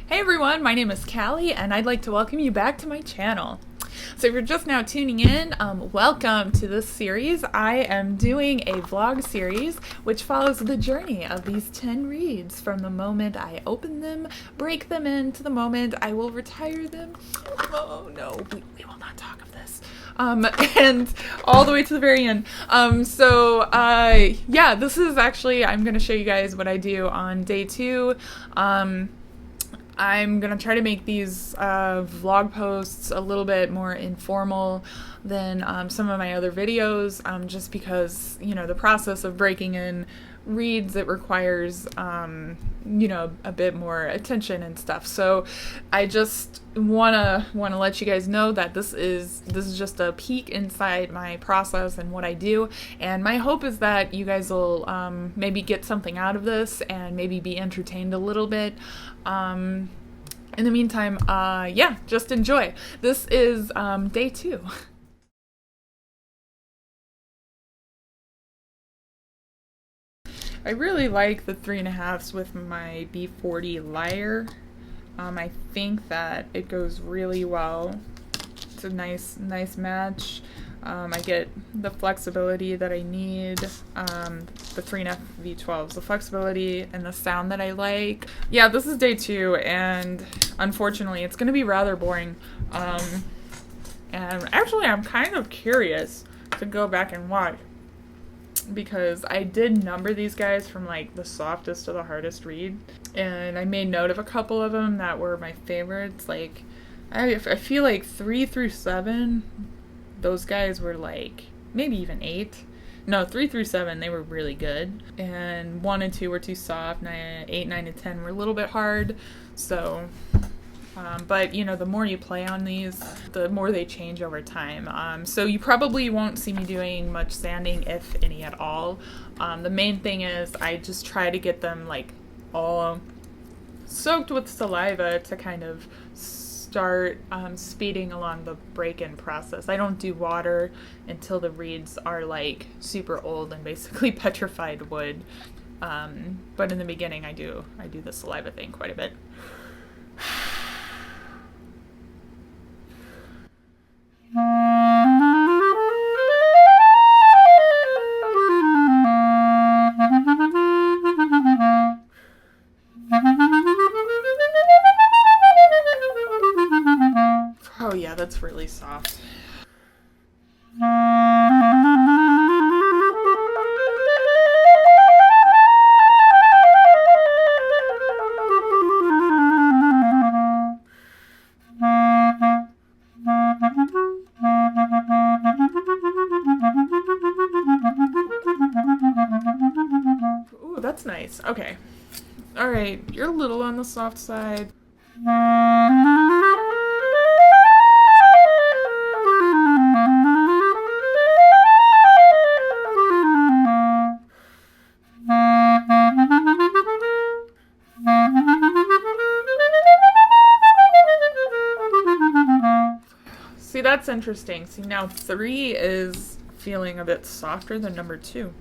Hey everyone, my name is Callie and I'd like to welcome you back to my channel. So if you're just now tuning in, welcome to this series. I am doing a vlog series which follows the journey of these 10 reads from the moment I open them, break them in, to the moment I will retire them. Oh no, we will not talk of this. And all the way to the very end. Yeah, this is actually, I'm going to show you guys what I do on day 2. I'm going to try to make these vlog posts a little bit more informal than some of my other videos, just because, you know, the process of breaking in reads, it requires, you know, a bit more attention and stuff. So I just want to let you guys know that this is just a peek inside my process and what I do. And my hope is that you guys will maybe get something out of this and maybe be entertained a little bit. In the meantime, yeah, just enjoy. This is day 2. I really like the 3.5s with my B40 lyre. I think that it goes really well. It's a nice match. I get the flexibility that I need, the 3.5 V12s, the flexibility and the sound that I like. Yeah, this is day 2, and unfortunately it's going to be rather boring. And actually I'm kind of curious to go back and watch, because I did number these guys from like the softest to the hardest read, and I made note of a couple of them that were my favorites. Like I feel like 3 through 7, those guys were like maybe even 8. No, 3 through 7, they were really good, and 1 and 2 were too soft. 8, 9, and 10 were a little bit hard. So but you know, the more you play on these, the more they change over time. So you probably won't see me doing much sanding, if any at all. The main thing is I just try to get them like all soaked with saliva to kind of start speeding along the break-in process. I don't do water until the reeds are like super old and basically petrified wood. But in the beginning I do the saliva thing quite a bit. Oh yeah, that's really soft. Ooh, that's nice. Okay. All right, you're a little on the soft side. See, that's interesting. See, now 3 is feeling a bit softer than number 2.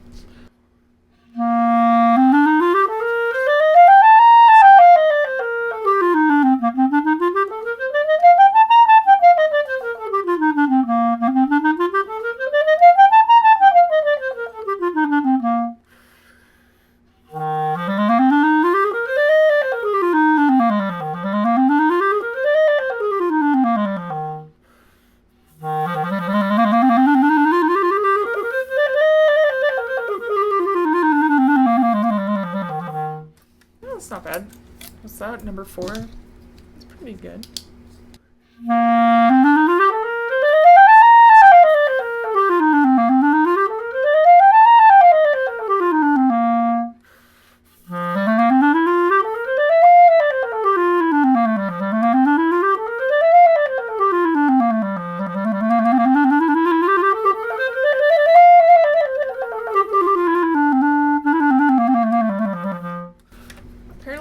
That's not bad. What's that? Number 4? It's pretty good.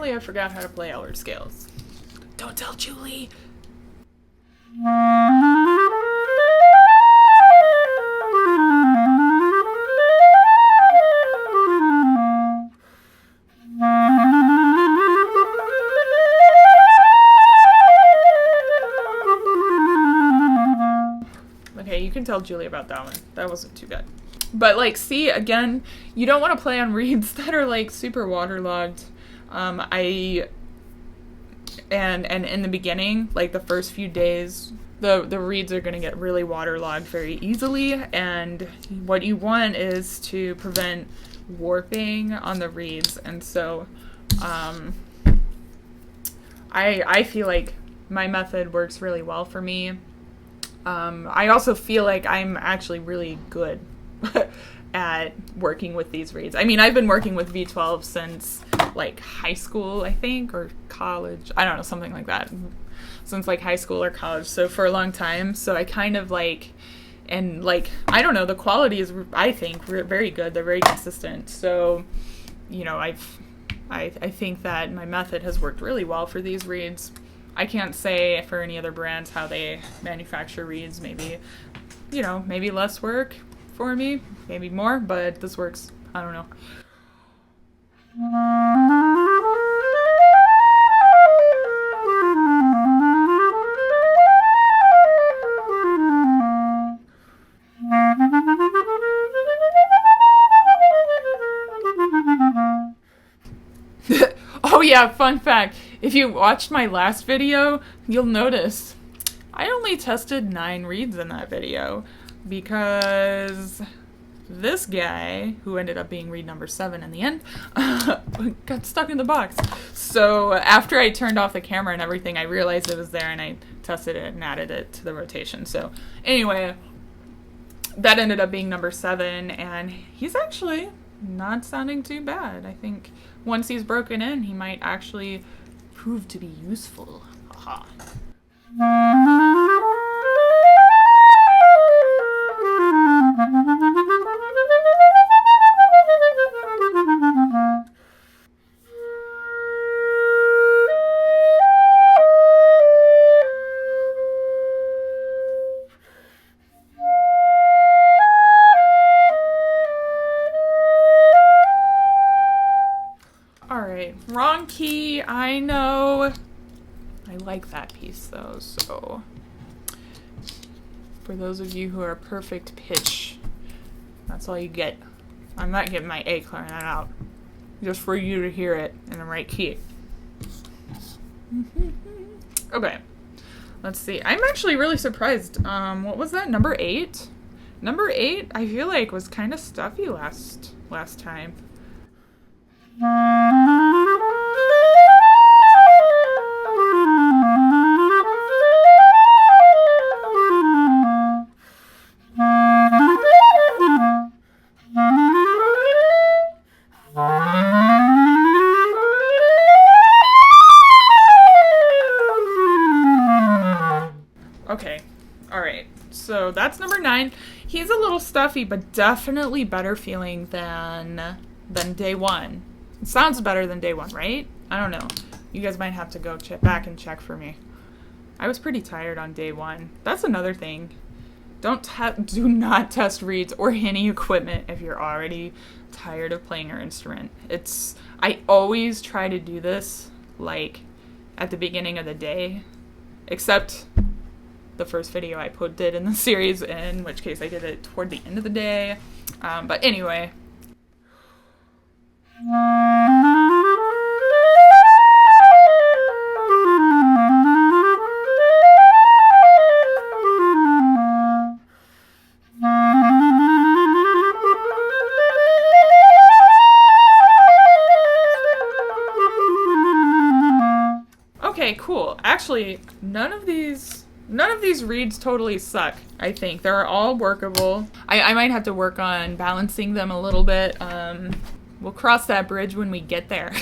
I forgot how to play Allard scales. Don't tell Julie! tell Julie about that one. That wasn't too bad. But, like, see, again, you don't want to play on reeds that are, like, super waterlogged. And in the beginning, like, the first few days, the reeds are going to get really waterlogged very easily. And what you want is to prevent warping on the reeds. And so, I feel like my method works really well for me. I also feel like I'm actually really good at working with these reeds. I mean, I've been working with V12 since, like, high school, I think, or college. I don't know, something like that. Since, like, high school or college, so for a long time. So I kind of, like, and, like, I don't know, the quality is, I think, very good. They're very consistent. So, you know, I think that my method has worked really well for these reeds. I can't say for any other brands how they manufacture reeds. Maybe, you know, maybe less work for me, maybe more, but this works. I don't know. Oh yeah, fun fact. If you watched my last video, you'll notice I only tested 9 reeds in that video because this guy, who ended up being reed number 7 in the end, got stuck in the box. So after I turned off the camera and everything, I realized it was there and I tested it and added it to the rotation. So anyway, that ended up being number 7, and he's actually not sounding too bad. I think once he's broken in, he might actually prove to be useful. Aha. Wrong key, I know. I like that piece though, so for those of you who are perfect pitch, that's all you get. I'm not getting my A clarinet out, just for you to hear it in the right key. Okay, let's see. I'm actually really surprised. What was that? Number 8? Number 8, I feel like was kind of stuffy last time. Okay, alright, so that's number 9. He's a little stuffy, but definitely better feeling than day 1. It sounds better than day 1, right? I don't know. You guys might have to go back and check for me. I was pretty tired on day 1. That's another thing. Do not test reeds or any equipment if you're already tired of playing your instrument. I always try to do this, like, at the beginning of the day, except the first video I did in the series, in which case I did it toward the end of the day. But anyway. Okay, cool. Actually, none of these reeds totally suck, I think. They're all workable. I might have to work on balancing them a little bit. We'll cross that bridge when we get there.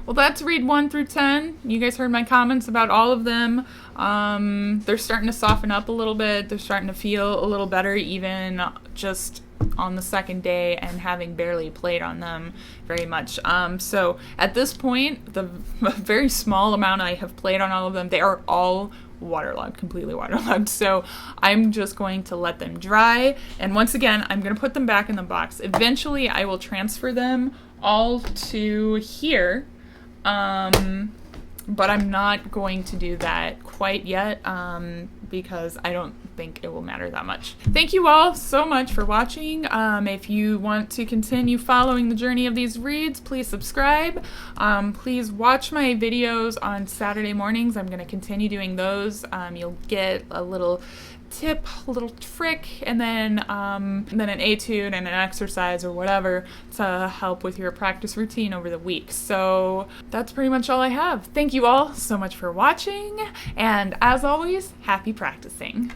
Well, that's reed 1 through 10. You guys heard my comments about all of them. They're starting to soften up a little bit. They're starting to feel a little better even just on the second day and having barely played on them very much. So at this point, the very small amount I have played on all of them, they are all waterlogged, completely waterlogged. So I'm just going to let them dry. And once again, I'm going to put them back in the box. Eventually, I will transfer them all to here. But I'm not going to do that quite yet because I don't think it will matter that much. Thank you all so much for watching. If you want to continue following the journey of these reads, please subscribe. Please watch my videos on Saturday mornings. I'm going to continue doing those. You'll get a little tip, a little trick, and then an etude and an exercise or whatever to help with your practice routine over the week. So that's pretty much all I have. Thank you all so much for watching, and as always, happy practicing.